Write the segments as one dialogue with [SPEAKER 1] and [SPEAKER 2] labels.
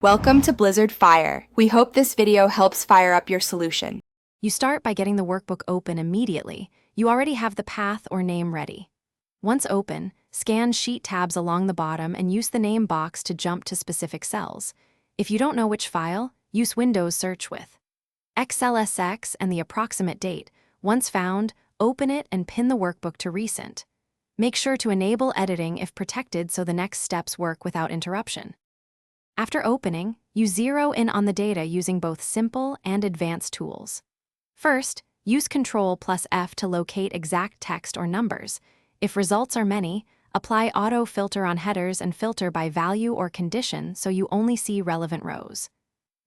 [SPEAKER 1] Welcome to Blizzard Fire. We hope this video helps fire up your solution.
[SPEAKER 2] You start by getting the workbook open immediately. You already have the path or name ready. Once open, scan sheet tabs along the bottom and use the name box to jump to specific cells. If you don't know which file, use Windows search with XLSX and the approximate date. Once found, open it and pin the workbook to recent. Make sure to enable editing if protected so the next steps work without interruption. After opening, you zero in on the data using both simple and advanced tools. First, use Ctrl+F to locate exact text or numbers. If results are many, apply auto filter on headers and filter by value or condition so you only see relevant rows.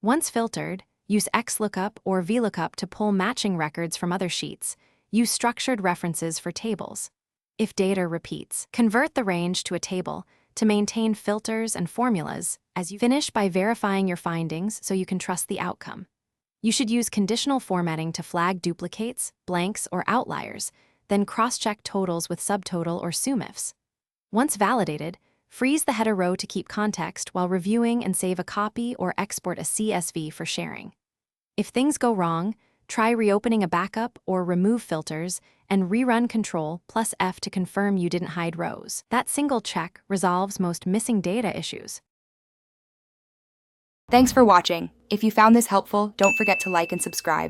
[SPEAKER 2] Once filtered, use XLOOKUP or VLOOKUP to pull matching records from other sheets. Use structured references for tables. If data repeats, convert the range to a table to maintain filters and formulas as you finish by verifying your findings so you can trust the outcome. You should use conditional formatting to flag duplicates, blanks, or outliers, then cross-check totals with subtotal or sumifs. Once validated, freeze the header row to keep context while reviewing and save a copy or export a CSV for sharing. If things go wrong, try reopening a backup or remove filters and rerun Ctrl+F to confirm you didn't hide rows. That single check resolves most missing data issues.
[SPEAKER 1] Thanks for watching. If you found this helpful, don't forget to like and subscribe.